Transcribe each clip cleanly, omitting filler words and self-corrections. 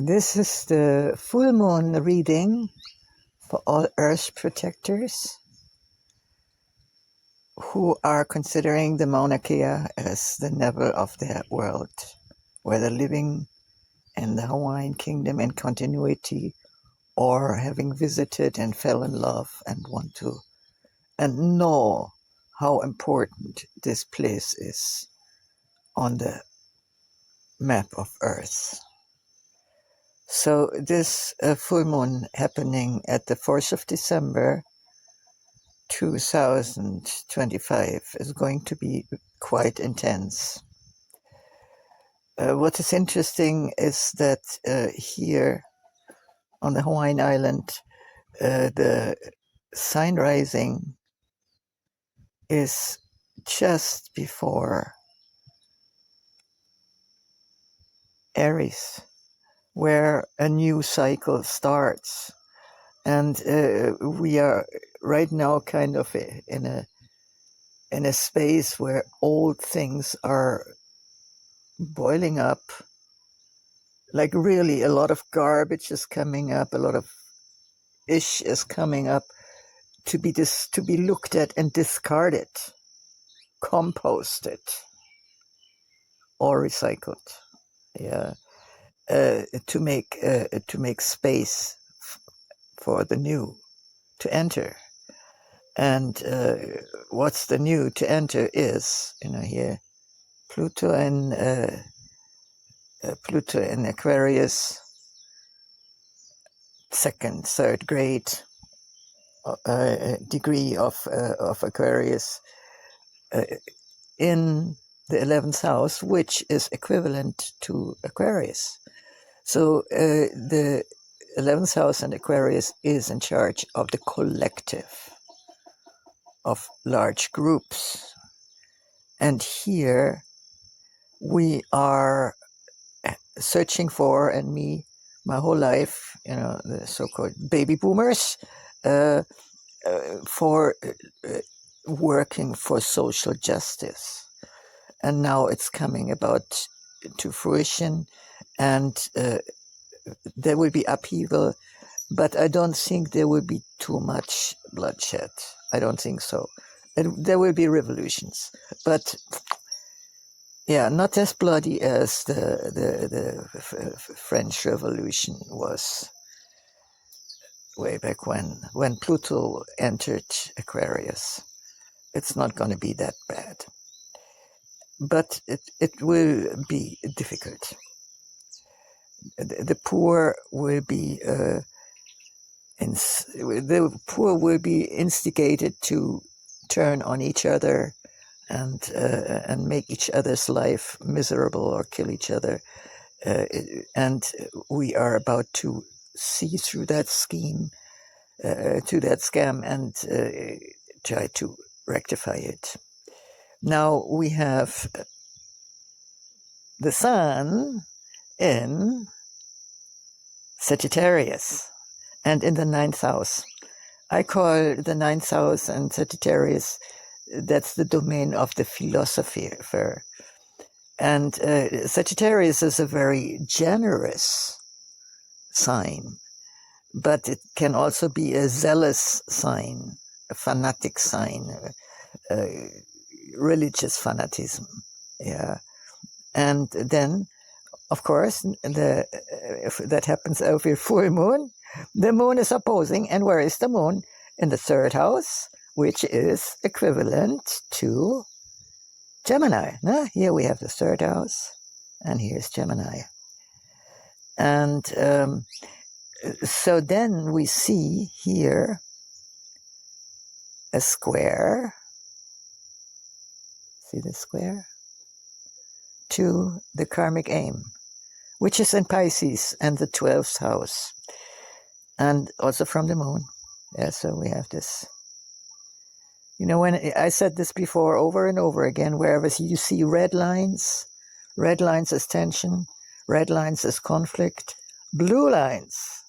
This is the full moon reading for all Earth protectors who are considering the Mauna Kea as the never of their world, whether living in the Hawaiian Kingdom in continuity or having visited and fell in love and want to and know how important this place is on the map of Earth. So this full moon happening at the 4th of December 2025 is going to be quite intense. What is interesting is that here on the Hawaiian island, the sign rising is just before Aries, where a new cycle starts. And we are right now kind of in a space where old things are boiling up. Like really a lot of garbage is coming up, a lot of ish is coming up to be looked at and discarded, composted, or recycled. Yeah, to make space for the new to enter. And what's the new to enter is, here, Pluto in Aquarius, second, third grade degree of Aquarius in the 11th house, which is equivalent to Aquarius. So the 11th house in Aquarius is in charge of the collective of large groups. And here we are searching for, and me, my whole life, the so-called baby boomers, for working for social justice. And now it's coming about to fruition, and there will be upheaval, but I don't think there will be too much bloodshed. I don't think so. There will be revolutions, but yeah, not as bloody as the French Revolution was way back when Pluto entered Aquarius. It's not going to be that bad, but it will be difficult. The poor will be instigated to turn on each other and make each other's life miserable or kill each other. And we are about to see through that scheme, to that scam, and try to rectify it. Now we have the sun in Sagittarius and in the 9th house. I call the 9th house and Sagittarius, that's the domain of the philosopher. And Sagittarius is a very generous sign, but it can also be a zealous sign, a fanatic sign, religious fanatism. Yeah. And then, of course, that happens every full moon. The moon is opposing, and where is the moon? In the 3rd house, which is equivalent to Gemini. Here we have the 3rd house, and here's Gemini. And so then we see here a square. See the square? To the karmic aim, which is in Pisces and the 12th house, and also from the moon. Yeah, so we have this. When I said this before over and over again, wherever you see red lines is tension, red lines is conflict, blue lines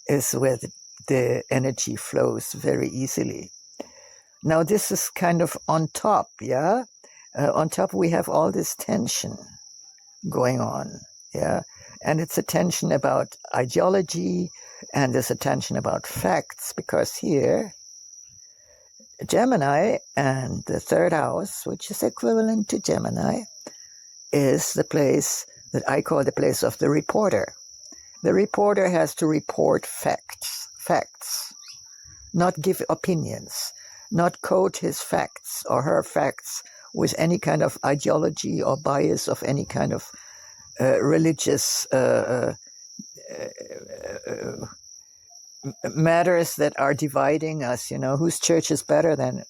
is where the energy flows very easily. Now this is kind of on top, yeah? On top we have all this tension going on, yeah? And it's a tension about ideology, and it's a tension about facts, because here, Gemini and the third house, which is equivalent to Gemini, is the place that I call the place of the reporter. The reporter has to report facts, not give opinions, not coat his facts or her facts with any kind of ideology or bias of any kind of religious matters that are dividing us, whose church is better than,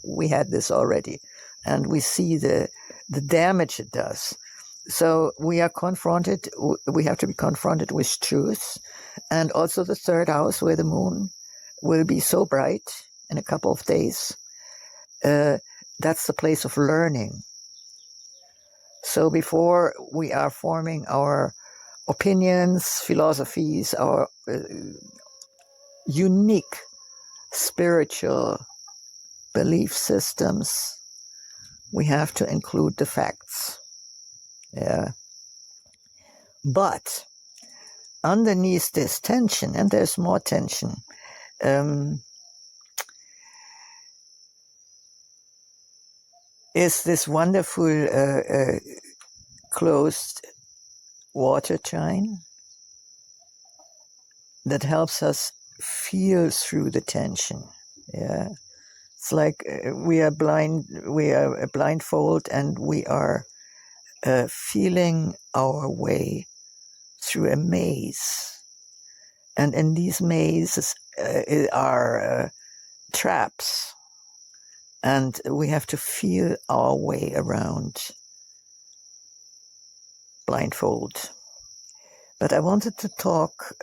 we had this already. And we see the damage it does. So we have to be confronted with truth. And also the third house, where the moon will be so bright in a couple of days, that's the place of learning. So before we are forming our opinions, philosophies, our unique spiritual belief systems, we have to include the facts. Yeah. But underneath this tension, and there's more tension, is this wonderful closed water chine that helps us feel through the tension. Yeah, it's like we are blindfold, and we are feeling our way through a maze, and in these mazes are traps, and we have to feel our way around blindfold. But I wanted to talk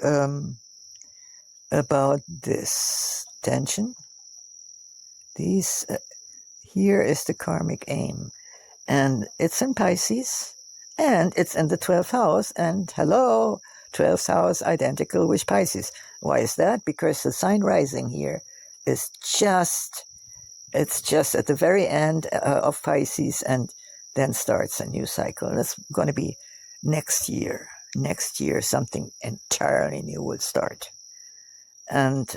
about this tension. Here is the karmic aim, and it's in Pisces, and it's in the 12th house, and hello, 12th house identical with Pisces. Why is that? Because the sign rising here is just at the very end of Pisces, and then starts a new cycle. That's going to be next year. Next year, something entirely new will start. And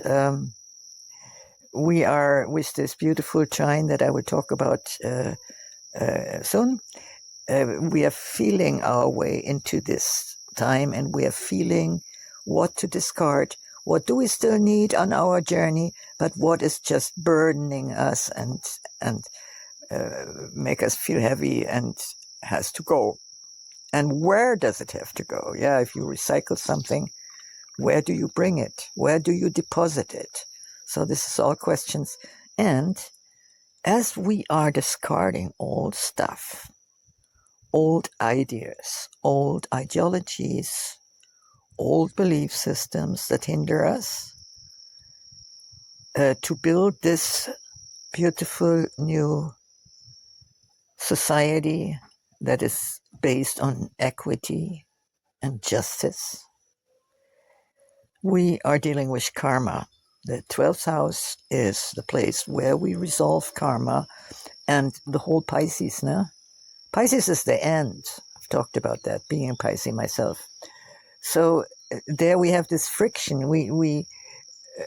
we are with this beautiful trine that I will talk about soon. We are feeling our way into this time, and we are feeling what to discard. What do we still need on our journey, but what is just burdening us and make us feel heavy and has to go? And where does it have to go? Yeah, if you recycle something, where do you bring it? Where do you deposit it? So this is all questions. And as we are discarding old stuff, old ideas, old ideologies, old belief systems that hinder us, to build this beautiful new society that is based on equity and justice, we are dealing with karma. The 12th house is the place where we resolve karma, and the whole Pisces now. Pisces is the end. I've talked about that, being a Pisces myself. So there we have this friction. We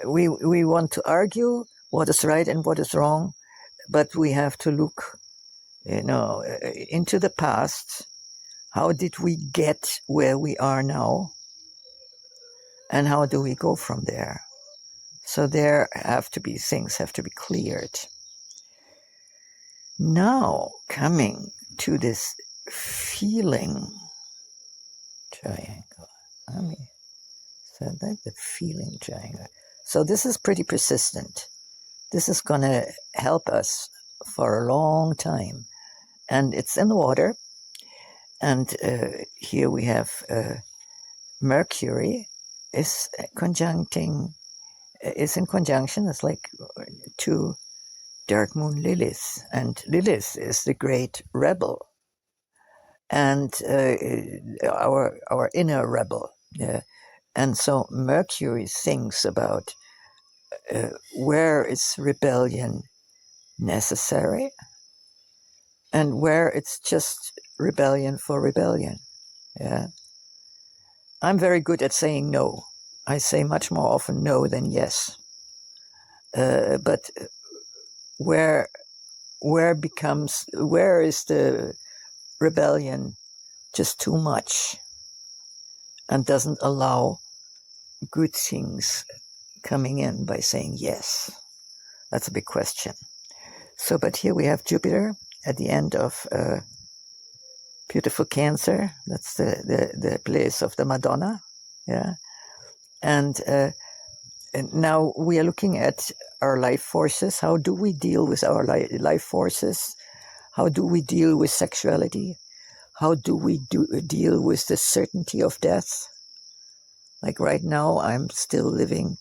want to argue what is right and what is wrong, but we have to look, into the past. How did we get where we are now? And how do we go from there? So things have to be cleared. Now, coming to this feeling triangle. Let me say that, the feeling triangle. So this is pretty persistent. This is going to help us for a long time. And it's in the water. And here we have Mercury is in conjunction. It's like two dark moon Lilith. And Lilith is the great rebel. And our inner rebel. And so Mercury thinks about where is rebellion necessary and where it's just rebellion for rebellion. Yeah. I'm very good at saying no. I say much more often no than yes. But where is the rebellion just too much and doesn't allow good things coming in by saying yes? That's a big question. So, but here we have Jupiter at the end of beautiful Cancer. That's the place of the Madonna. Yeah. And now we are looking at our life forces. How do we deal with our life forces? How do we deal with sexuality? How do we deal with the certainty of death? Like right now, I'm still living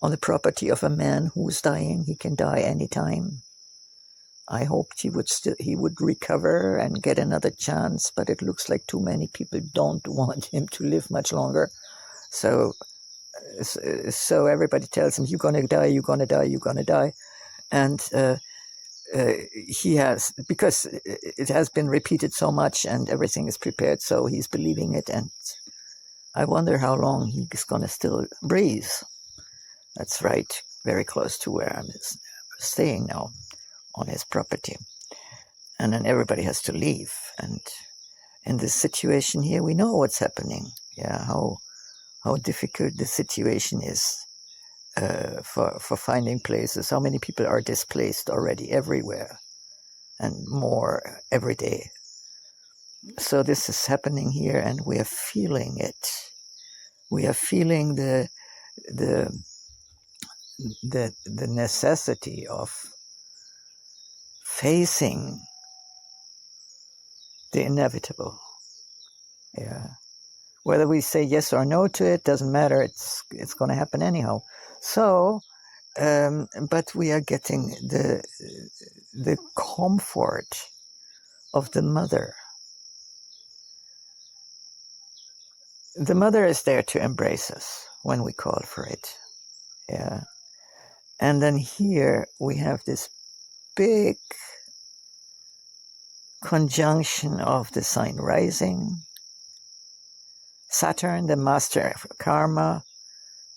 on the property of a man who's dying. He can die anytime. I hoped he would recover and get another chance, but it looks like too many people don't want him to live much longer. So everybody tells him, "You're gonna die. You're gonna die. You're gonna die," and he has, because it has been repeated so much and everything is prepared, so he's believing it. And I wonder how long he's gonna still breathe. That's right, very close to where I'm staying now, on his property. And then everybody has to leave. And in this situation here, we know what's happening. Yeah, how difficult the situation is for finding places. How many people are displaced already everywhere, and more every day. So this is happening here, and we are feeling it. We are feeling the necessity of facing the inevitable. Yeah. Whether we say yes or no to it doesn't matter. It's going to happen anyhow. So, but we are getting the comfort of the mother. The mother is there to embrace us when we call for it. Yeah. And then here we have this big conjunction of the sign rising, Saturn, the master of karma,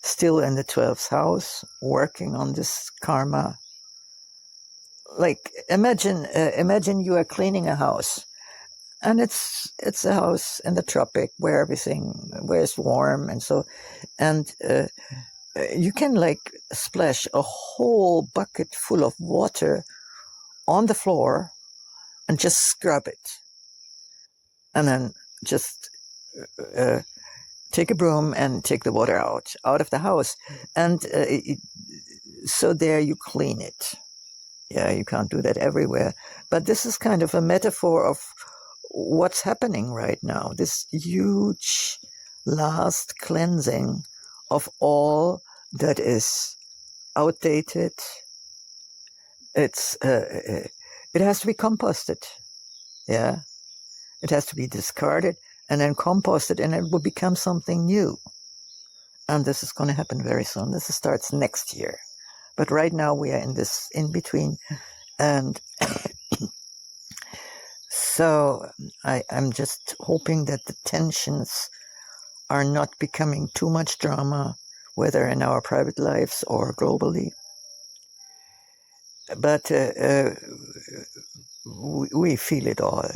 still in the 12th house, working on this karma. Like, imagine you are cleaning a house, and it's a house in the tropic where it's warm, and so, and you can like splash a whole bucket full of water on the floor and just scrub it, and then just take a broom and take the water out of the house, and so there you clean it. Yeah, you can't do that everywhere, but this is kind of a metaphor of what's happening right now. This huge last cleansing of all that is outdated. It has to be composted. Yeah, it has to be discarded and then composted, and it will become something new. And this is going to happen very soon. This starts next year. But right now we are in this in-between. And so I'm just hoping that the tensions are not becoming too much drama, whether in our private lives or globally. But we feel it all.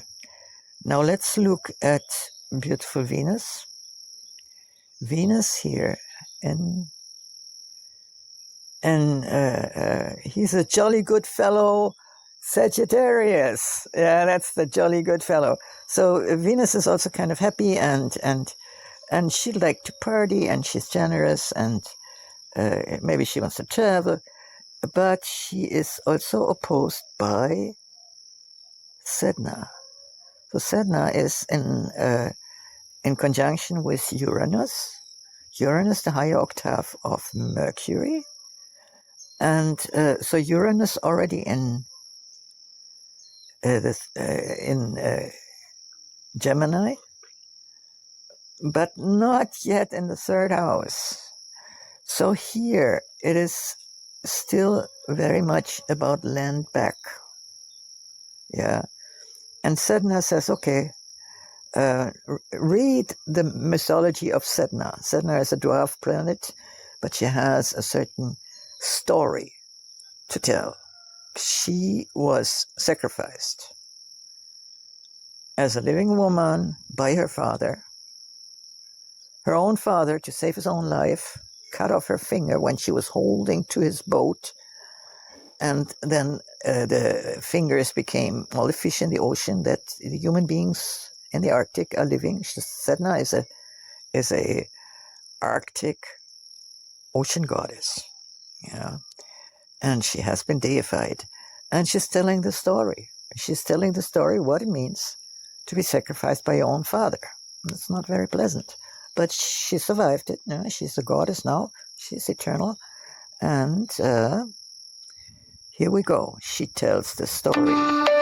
Now let's look at beautiful Venus. Venus here, and he's a jolly good fellow, Sagittarius. Yeah, that's the jolly good fellow. So Venus is also kind of happy, and she likes to party, and she's generous, and maybe she wants to travel, but she is also opposed by Sedna. So Sedna is in conjunction with Uranus. Uranus, the higher octave of Mercury. And so Uranus already in Gemini, but not yet in the 3rd house. So here it is still very much about land back. Yeah. And Sedna says, okay, read the mythology of Sedna. Sedna is a dwarf planet, but she has a certain story to tell. She was sacrificed as a living woman by her father. Her own father, to save his own life, cut off her finger when she was holding to his boat, and then the fingers became all the fish in the ocean that the human beings in the Arctic are living. Sedna is a Arctic ocean goddess, and she has been deified, and she's telling the story. She's telling the story what it means to be sacrificed by your own father. It's not very pleasant, but she survived it. She's a goddess now. She's eternal, and here we go. She tells the story.